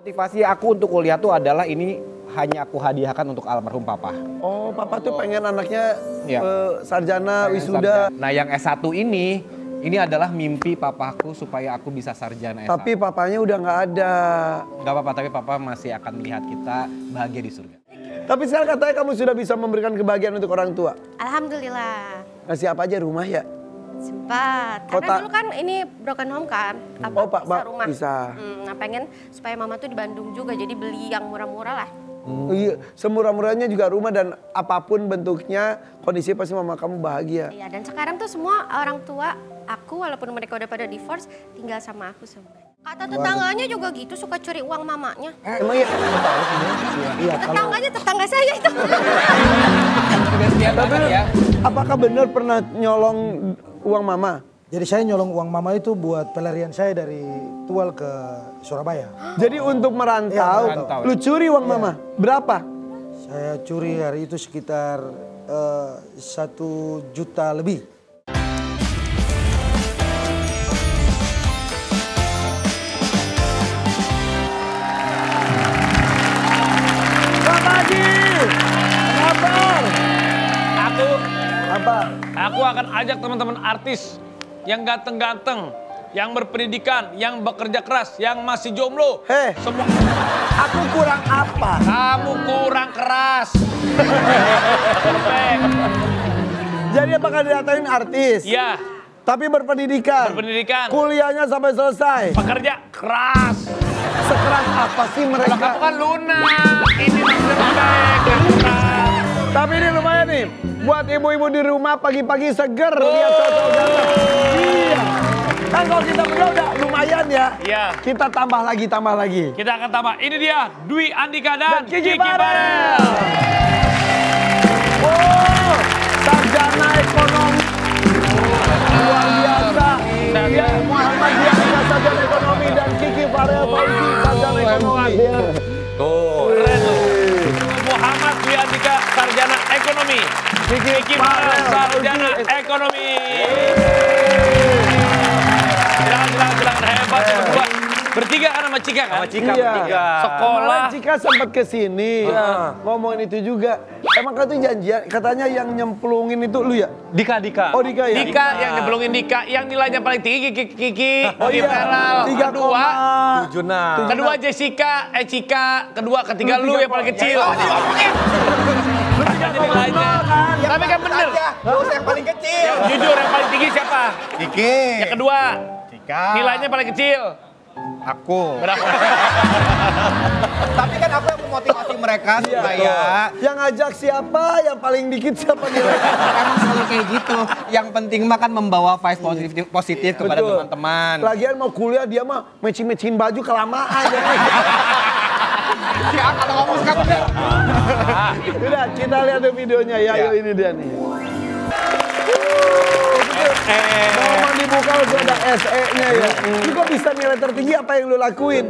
Motivasi aku untuk kuliah tuh adalah ini hanya aku hadiahkan untuk almarhum papa. Oh, papa tuh pengen anaknya Ya. sarjana, wisuda. Nah yang S1 ini adalah mimpi papaku supaya aku bisa sarjana S1. Tapi papanya udah nggak ada. Gak apa-apa, tapi papa masih akan melihat kita bahagia di surga. Tapi sekarang katanya kamu sudah bisa memberikan kebahagiaan untuk orang tua. Alhamdulillah. Ngasih apa aja rumah ya? Sempat. Karena dulu kan ini broken home kan. Oh, Pak, rumah. bisa. Nah pengen supaya mama tuh di Bandung juga. Jadi beli yang murah-murah lah. Iya, semurah-murahnya juga rumah dan apapun bentuknya, kondisi pasti mama kamu bahagia. Iya, dan sekarang tuh semua orang tua aku walaupun mereka udah pada divorce, tinggal sama aku semua. Kata tetangganya juga gitu, suka curi uang mamanya. Emang ya? Iya, Tetangganya tetangga saya itu. Udah setia banget ya. Apakah benar pernah nyolong uang mama? Jadi saya nyolong uang mama itu buat pelarian saya dari Tual ke Surabaya. Jadi untuk merantau, Iya, merantau. lu curi uang mama. Berapa? Saya curi hari itu sekitar 1 juta lebih. Selamat pagi. Kabar? Apa? Aku akan ajak teman-teman artis yang ganteng-ganteng, yang berpendidikan, yang bekerja keras, yang masih jomblo. Heh. Semua. Aku kurang apa? Kamu kurang keras. Perfect. Jadi apakah didatain artis? Iya, Tapi berpendidikan. berpendidikan, Kuliahnya sampai selesai. pekerja keras. Sekeras apa sih Kalau mereka? kamu kan lunak, ini perfect, yang keras. Tapi ini lumayan nih. Buat ibu-ibu di rumah pagi-pagi seger lihat cowok ganteng. Iya. Kan kalau kita berdua udah lumayan ya. Iya. Kita tambah lagi, tambah lagi. Kita akan tambah. Ini dia Dwi Andika dan Kiki Kiki Farel. Farel. Oh, sarjana ekonomi. Luar biasa. Ya, Muhammad Diandika sarjana ekonomi dan Kiki Farel Fauzi sarjana ekonomi. Keren tuh. Muhammad Dwi Andika sarjana ekonomi. Kiki Farel sarjana ekonomi. Silakan hebat berdua. Bertiga kan sama Cika kan? Sama Cika Iya. Sekolah. Kemarin Cika sempat kesini ngomongin itu juga. Emang kan tuh janjian, katanya yang nyemplungin itu lu ya? Dika. Oh, Dika ya? Dika yang nyebelungin Dika, yang nilainya paling tinggi Kiki. Oh Kiki iya, Farel. 3,76. Kedua Jessica, Cika. Ketiga lu yang paling kecil. Makanya nilainya. Tapi kan bener. Lu yang paling kecil. Yang jujur yang paling tinggi siapa? Kiki. Yang kedua. Cika. Nilainya paling kecil. Aku. Berapa? Tapi kan aku yang memotivasi mereka supaya Yang ngajak siapa, yang paling dikit siapa nilai? emang selalu kayak gitu. Yang penting mah kan membawa vibe positif kepada Betul. teman-teman. Lagian mau kuliah dia mah matching-matching baju kelamaan. Ya kalau ngomong suka bener. Udah, kita lihat tuh videonya ya. Yuk, ini dia nih. Momen dibuka udah ada SE-nya ya. Lu kok bisa nilai tertinggi apa yang lu lakuin?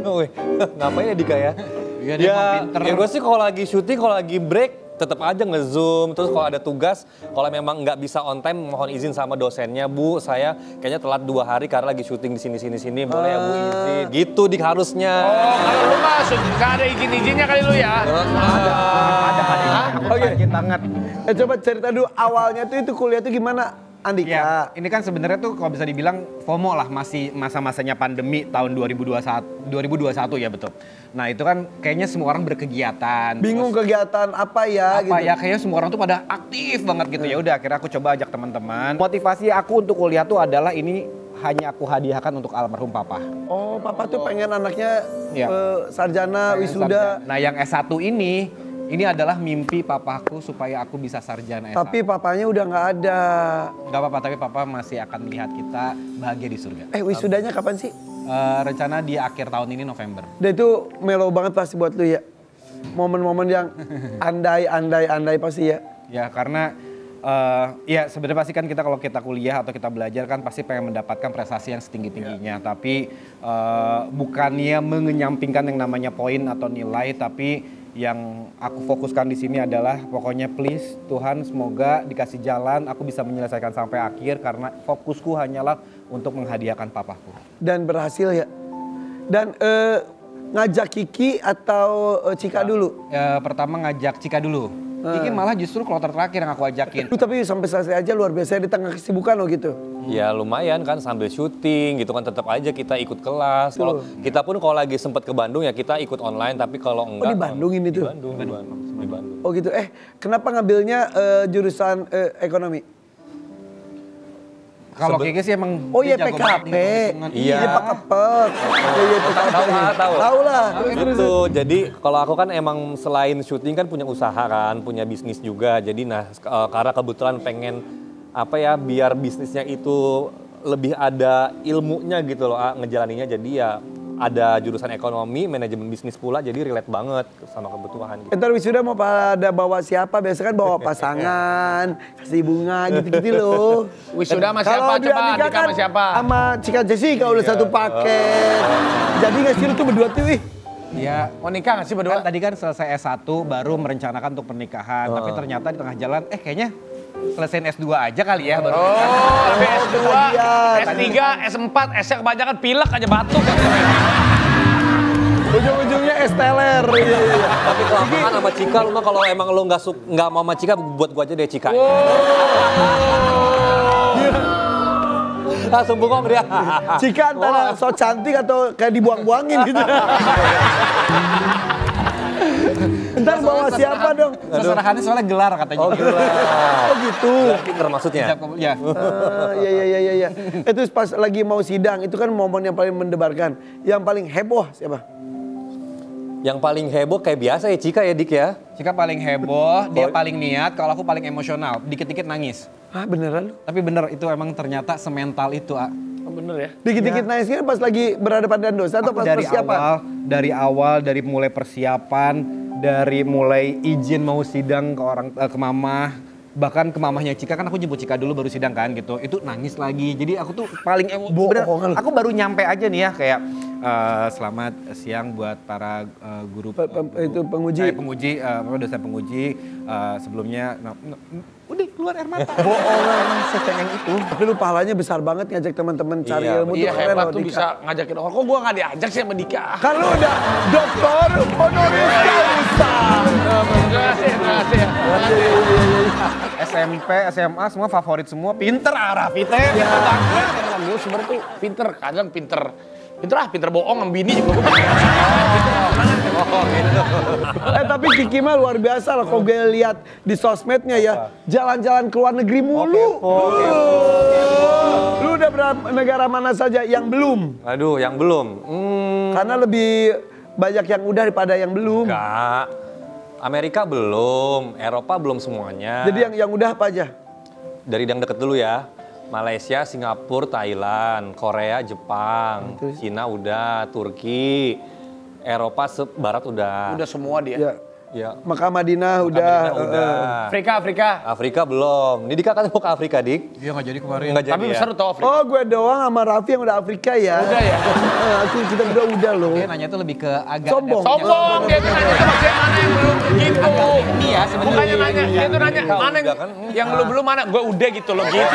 Ngapain ya Dika ya? Iya, dia mah pinter. Ya gue sih kalau lagi syuting, kalau lagi break, tetap aja nge-zoom. Terus kalau ada tugas, kalau memang nggak bisa on time, mohon izin sama dosennya, Bu, saya kayaknya telat 2 hari karena lagi syuting di sini. Boleh ya Bu izin? Gitu Dik harusnya. Oh, kalau lu masuk, gak ada izin-izinnya kali lu ya? Oke, banget. Coba cerita dulu awalnya tuh itu kuliah tuh gimana, Andika? Ya, ini kan sebenarnya tuh kalau bisa dibilang FOMO lah, masih masa-masanya pandemi tahun 2021 ya betul. Nah itu kan kayaknya semua orang berkegiatan. Bingung terus kegiatan apa ya apa gitu. ya, kayaknya semua orang tuh pada aktif banget gitu. Ya udah akhirnya aku coba ajak teman-teman. Motivasi aku untuk kuliah tuh adalah ini hanya aku hadiahkan untuk almarhum papa. Oh, papa tuh pengen anaknya Iya. sarjana, wisuda. Nah yang S1 ini adalah mimpi papaku supaya aku bisa sarjana S1. Tapi papanya udah nggak ada. Gak apa-apa, tapi papa masih akan melihat kita bahagia di surga. Wisudanya kapan sih? Rencana di akhir tahun ini November. Dan itu melo banget pasti buat lu ya. Momen-momen yang andai pasti ya. Ya karena ya sebenarnya pasti kan kita kalau kita kuliah atau kita belajar kan pasti pengen mendapatkan prestasi yang setinggi-tingginya. Tapi bukannya mengenyampingkan yang namanya poin atau nilai, tapi yang aku fokuskan di sini adalah pokoknya please Tuhan semoga dikasih jalan aku bisa menyelesaikan sampai akhir karena fokusku hanyalah untuk menghadiahkan papaku. Dan berhasil ya. Dan ngajak Kiki atau Cika dulu? Pertama ngajak Cika dulu. Kiki malah justru kloter terakhir yang aku ajakin. Tapi sampai selesai aja luar biasa di tengah kesibukan lo gitu. Ya lumayan kan sambil syuting gitu kan tetap aja kita ikut kelas. Kalau kita pun kalau lagi sempat ke Bandung ya kita ikut online tapi kalau enggak di Bandung ini tuh? Di Bandung. Oh gitu. Kenapa ngambilnya jurusan ekonomi? Kalau Kiki sih emang Oh iya dia jago PKP. banget nih hitung-hitungan. Iya. Pakepet. Iya PKP. Tahu lah. Itu jadi kalau aku kan emang selain syuting kan punya usaha kan, punya bisnis juga. Jadi karena kebetulan pengen apa ya biar bisnisnya itu lebih ada ilmunya gitu loh ngejalaninya. Jadi ya ada jurusan ekonomi, manajemen bisnis pula jadi relate banget sama kebutuhan gitu. Ntar wisuda mau pada bawa siapa? Biasa kan bawa pasangan, kasih bunga gitu-gitu loh. Wisuda sama siapa? Kalau di Coba Andika nikah kan sama siapa? sama Cika Jessica udah satu paket. Jadi nggak sih lu tuh berdua tuh ih. Iya. Mau nikah nggak sih berdua? Kan tadi kan selesai S1 baru merencanakan untuk pernikahan. Tapi ternyata di tengah jalan, kayaknya selesaiin S2 aja kali ya. Baru Tapi S2, Kalian. S3, S4, S-nya kebanyakan pilek aja batuk. Ujung-ujungnya es teler. Iya. Tapi kalau aku kan sama Cika, lu mah kalau emang lu nggak mau sama Cika, buat gua aja deh Cika. Langsung bengong dia. Cika antara so cantik atau kayak dibuang-buangin gitu. Ntar bawa siapa dong? seserahannya soalnya gelar katanya. Oh gitu. Pinter maksudnya. Ya. Iya. Itu pas lagi mau sidang, itu kan momen yang paling mendebarkan. Yang paling heboh siapa? Yang paling heboh kayak biasa ya Cika ya Dik ya. Cika paling heboh, dia paling niat, kalau aku paling emosional. Dikit-dikit nangis. Ah beneran lu? Tapi bener, itu emang ternyata semental itu, Bener ya? Dikit-dikit naisnya pas lagi berhadapan dengan dosa atau Aku pas persiapan? dari mulai persiapan, dari mulai izin mau sidang ke mama, bahkan ke mamahnya Cika, kan aku jemput Cika dulu baru sidang kan gitu, itu nangis lagi. Jadi aku tuh paling bener, aku baru nyampe aja nih ya kayak selamat siang buat para guru Itu penguji. dosen penguji, sebelumnya udah keluar air mata. Bohongan emang secengeng itu. Tapi lu pahalanya besar banget ngajak teman-teman cari Iya, ilmu Iya tuh keren hebat loh, tuh Dika. bisa ngajakin orang. Kok gua nggak diajak sih sama Dika? Kan lu udah doktor honoris causa. Terima kasih ya. SMP, SMA semua favorit semua, pinter Raffi teh. Pinter banget. Emang gue sebenernya tuh pinter, kadang pinter bohong sama bini juga. Tapi Kiki mah luar biasa loh, kalau gue lihat di sosmednya ya, jalan-jalan ke luar negeri mulu. Lu udah berapa negara mana saja yang belum? Aduh yang belum. Karena lebih banyak yang udah daripada yang belum. Enggak. Amerika belum, Eropa belum semuanya. Jadi yang udah apa aja? Dari yang deket dulu ya. Malaysia, Singapura, Thailand, Korea, Jepang, Cina udah, Turki, Eropa barat udah. Udah semua dia. Ya. Ya. Mekah Madinah udah. Afrika. Belum. Ini Dika kan mau ke Afrika, Dik. Iya nggak jadi kemarin. Nggak jadi Tapi ya. besar tau Afrika. Oh gue doang sama Raffi yang udah Afrika ya. Udah ya? Kita udah loh. Dia nanya tuh lebih ke agak Sombong. Sombong, dia tuh nanya tuh maksudnya mana yang belum gitu. Iya sebenarnya. Bukannya nanya, dia tuh nanya mana yang belum mana, gue udah gitu loh gitu.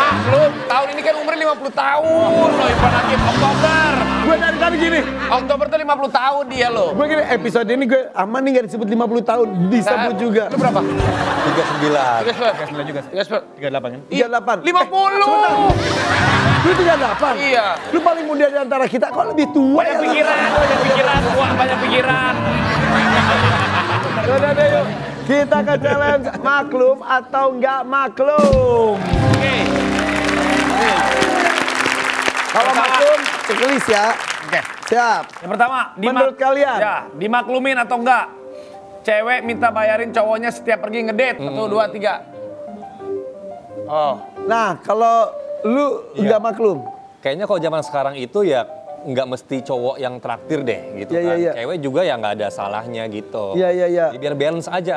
Maklum, tahun ini kan umurnya 50 tahun loh, Ivan Hakim, Oktober. Gue dari tadi gini. Oktober tuh 50 tahun dia loh. Gue gini, episode ini gue aman nih gak disebut 50 tahun. Disebut juga. Lu berapa? 39. 39 juga. 38 kan? 38. 50. Lu 38? Iya. Lu paling muda di antara kita, kok lebih tua Banyak ya? pikiran, wah banyak pikiran. Udah deh yuk. Kita ke challenge maklum atau nggak maklum. Oke. Kalau maklum, checklist ya. Oke. Siap. Yang pertama, Menurut kalian? Ya, dimaklumin atau enggak? Cewek minta bayarin cowoknya setiap pergi ngedate. 1, 2, 3. Oh. Nah, kalau lu nggak maklum. Kayaknya kalau zaman sekarang itu ya nggak mesti cowok yang traktir deh gitu Iya, kan. iya, iya. Cewek juga ya nggak ada salahnya gitu. Iya. Jadi biar balance aja.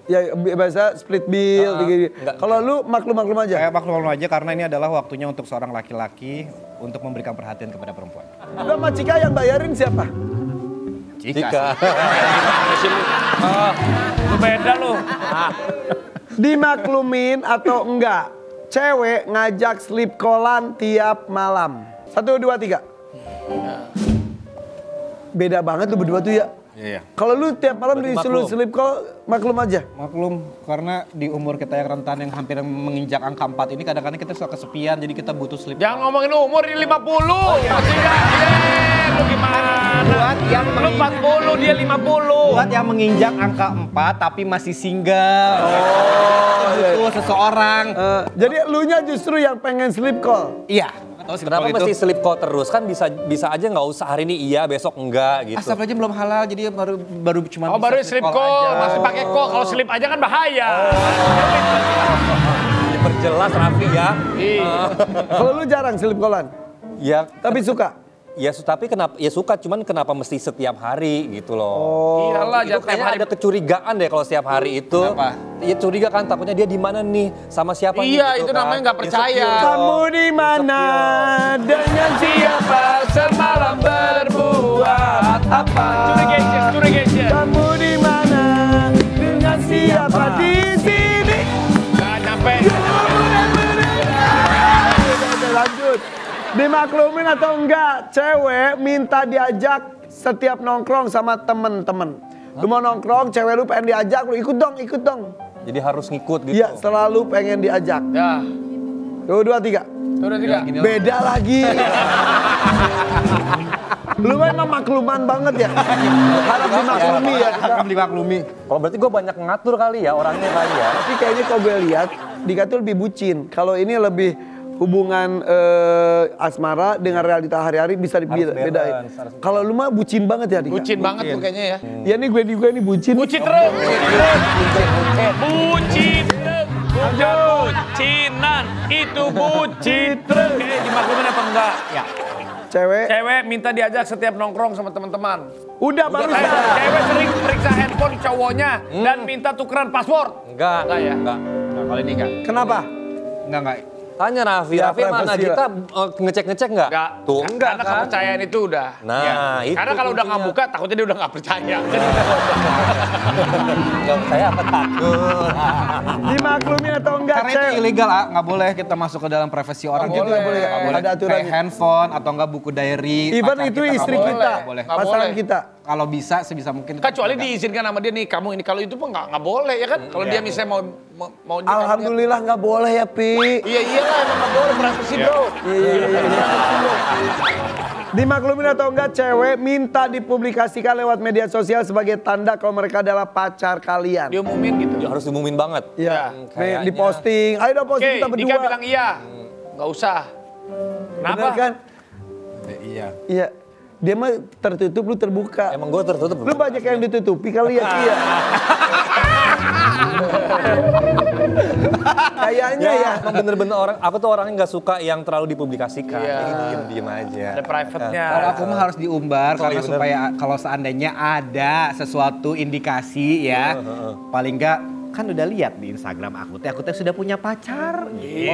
Ya biasa split bill. gitu. enggak. Kalau lu maklum-maklum aja. Saya maklum aja karena ini adalah waktunya untuk seorang laki-laki untuk memberikan perhatian kepada perempuan. Lu sama Cika yang bayarin siapa? Jika Lu beda lu. Dimaklumin atau enggak? Cewek ngajak sleep callan tiap malam. 1, 2, 3. beda banget lu berdua tuh ya. Iya. Kalau lu tiap malam disuruh sleep call, maklum aja. Maklum, karena di umur kita yang rentan yang hampir menginjak angka 4 ini kadang-kadang kita suka kesepian, jadi kita butuh sleep. Jangan ngomongin umur di 50. Masih nggak? Lu gimana? Buat yang Lu 40, dia 50. Buat yang menginjak angka 4 tapi masih single. Butuh seseorang. Jadi elunya justru yang pengen sleep call. Iya. Kenapa mesti sleep call terus? Kan bisa aja nggak usah hari ini iya, besok enggak gitu. Asap aja belum halal, jadi baru cuma Oh, baru sleep call. Masih pakai call. Kalau sleep aja kan bahaya. Perjelas Raffi ya. Kalau lu jarang sleep callan, Ya, tapi suka. ya tapi kenapa? Ya suka, cuman kenapa mesti setiap hari gitu loh. Iyalah, Itu jangan tiap kayaknya hari. ada kecurigaan deh kalau setiap hari itu. Kenapa? Ya curiga kan, takutnya dia di mana nih, sama siapa nih. Iya, gitu itu kan. namanya nggak percaya. Insecure. Kamu di mana dengan siapa semalam berbuat apa? Curiga. Kamu di mana dengan siapa di sini? Nggak nyampe. Oke, lanjut. Dimaklumin atau enggak, cewek minta diajak setiap nongkrong sama temen-temen. Lu mau nongkrong, cewek lu pengen diajak, lu ikut dong. Jadi harus ngikut gitu. Iya, selalu pengen diajak. Ya, 2, 3. udah 3. Beda lagi. Lu memang makluman banget ya. Harap dimaklumi ya. Harap dimaklumi. Kalau berarti gue banyak ngatur kali ya orangnya kali ya. Tapi kayaknya kalau gue lihat, Dika tuh lebih bucin. Kalau ini lebih hubungan asmara dengan realita hari-hari bisa dibedain. balance, harus Kalau lu mah bucin banget ya Dika. Bucin banget tuh kayaknya ya. Ya nih gue juga nih bucin. Bucin terus. Bucin. Bukan bucinan, itu bucin. Oke, dimaklumin apa enggak? Ya. Cewek minta diajak setiap nongkrong sama teman-teman. Udah barusan. Cewek sering periksa handphone cowoknya dan minta tukeran paspor. Enggak ya? Enggak. Nah, kali ini enggak. Kenapa? Enggak. Tanya Raffi, Ya, Raffi mana privacy kita ngecek-ngecek nggak? Enggak. Tuh, Karena kan? kepercayaan itu udah. Nah, Ya. itu Karena kalau udah nggak kuncinya. buka, takutnya dia udah nggak percaya. Nggak percaya apa takut? Dimaklumin atau enggak Karena itu ilegal, nggak boleh kita masuk ke dalam privasi orang. Gitu nggak boleh. Nggak boleh. Ada aturannya. Kayak handphone atau enggak buku diary. Even pacar itu kita, nggak istri boleh. kita, Nggak boleh. Nggak pasangan boleh. kita. Kalau bisa sebisa mungkin. Kecuali diizinkan sama dia nih, kamu ini. Kalau itu pun nggak boleh ya kan? Kalau dia misalnya mau dia- Alhamdulillah nggak boleh ya Pi. Iya iyalah emang nggak boleh privasi bro. Dimaklumin atau enggak, cewek minta dipublikasikan lewat media sosial sebagai tanda kalau mereka adalah pacar kalian. Diumumin gitu. Ya, harus diumumin banget. Iya, kayaknya. di posting. Ayo dong posting Oke, kita berdua. Dika bilang iya. Nggak usah. Kenapa? Bener kan? Iya. Iya. Dia mah tertutup, lu terbuka. Emang gue tertutup. Lu banyak yang ditutupi kali ya, iya. Kayaknya ya. Emang bener-bener orang, aku tuh orangnya nggak suka yang terlalu dipublikasikan. Iya. Jadi diem-diem aja. Ada private-nya. Kalau aku mah harus diumbar Oh, karena iya bener. supaya kalau seandainya ada sesuatu indikasi ya, paling enggak kan udah lihat di Instagram aku teh sudah punya pacar.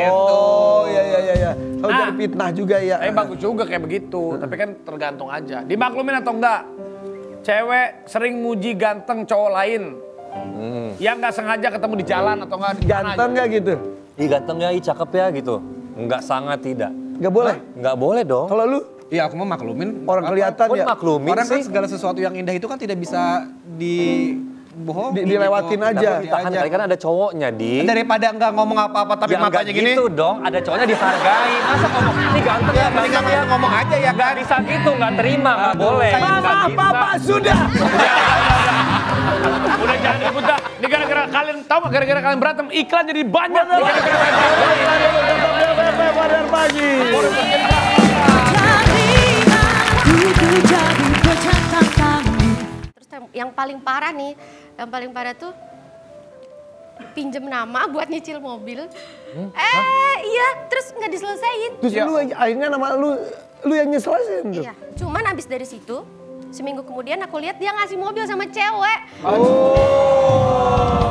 Oh, iya. Kalau Nah. jadi fitnah juga ya. Tapi bagus juga kayak begitu. Tapi kan tergantung aja. Dimaklumin atau enggak? Cewek sering muji ganteng cowok lain. Yang nggak sengaja ketemu di jalan atau enggak di mana Ganteng aja. nggak gitu? Ih ganteng ya, ih cakep ya gitu. Enggak, sangat tidak. Nggak boleh. Nggak boleh dong. Kalau lu Iya, aku mau maklumin. orang kelihatan Kok ya. maklumin Orang kan sih? segala sesuatu yang indah itu kan tidak bisa dibohongin. Dilewatin gitu. aja. Ditahan kali kan ada cowoknya, Di. Daripada enggak ngomong apa-apa tapi Ya matanya nggak gini. gitu dong, ada cowoknya dihargai. Masa ngomong, ini ganteng ya, ganteng ya. ngomong aja ya. Nggak bisa gitu, nggak terima, nggak boleh. Nggak bisa. Papa sudah. Udah jangan ribut dah. Ini gara-gara kalian tahu nggak? Gara-gara kalian berantem iklan jadi banyak. Wajar pagi. Terus yang paling parah nih, tuh pinjem nama buat nyicil mobil. Iya, terus nggak diselesain. Terus lu akhirnya nama lu yang nyeselain tuh. Iya, cuman abis dari situ, seminggu kemudian aku lihat dia ngasih mobil sama cewek. Oh.